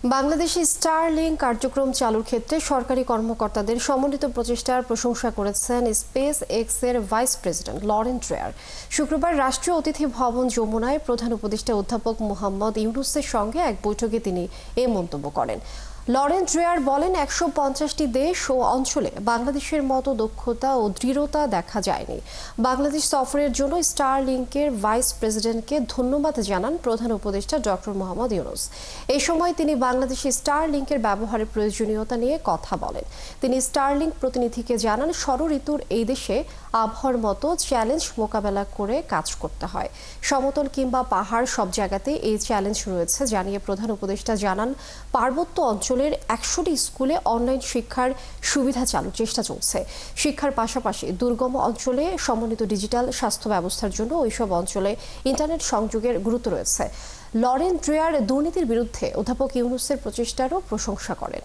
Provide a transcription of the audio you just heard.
বাংলাদেশে স্টারলিংক কার্যক্রম চালুর ক্ষেত্রে সরকারি কর্মকর্তাদের সমন্বিত প্রচেষ্টার প্রশংসা করেছেন স্পেস এক্সের ভাইস প্রেসিডেন্ট লরেন ট্রেয়ার। শুক্রবার রাষ্ট্রীয় অতিথি ভবন যমুনায় প্রধান উপদেষ্টা অধ্যাপক মোহাম্মদ ইউনূসের সঙ্গে এক বৈঠকে তিনি এ মন্তব্য করেন। লরেন ট্রেয়ার বলেন, ১৫০টি দেশ ও অঞ্চলে বাংলাদেশের মতো দক্ষতা ও দৃঢ়তা দেখা যায়নি। বাংলাদেশ সফরের জন্য স্টারলিংকের ভাইস প্রেসিডেন্টকে ধন্যবাদ জানান প্রধান উপদেষ্টা ডক্টর মোহাম্মদ ইউনূস। এই সময় তিনি বাংলাদেশে স্টারলিংকের ব্যবহারের প্রয়োজনীয়তা নিয়ে কথা বলেন। তিনি স্টারলিংক প্রতিনিধিকে জানান, ষড় ঋতুর এই দেশে আবহাওয়ার মতো চ্যালেঞ্জ মোকাবেলা করে কাজ করতে হয়। সমতল কিংবা পাহাড় সব জায়গাতে এই চ্যালেঞ্জ রয়েছে জানিয়ে প্রধান উপদেষ্টা জানান, পার্বত্য অঞ্চলের ১০০টি স্কুলে অনলাইন শিক্ষার সুবিধা চালুর চেষ্টা চলছে। শিক্ষার পাশাপাশি দুর্গম অঞ্চলে সমন্বিত ডিজিটাল স্বাস্থ্য ব্যবস্থার জন্য ওইসব অঞ্চলে ইন্টারনেট সংযোগের গুরুত্ব রয়েছে। লরেন ট্রেয়ার দুর্নীতির বিরুদ্ধে অধ্যাপক ইউনূসের প্রচেষ্টারও প্রশংসা করেন।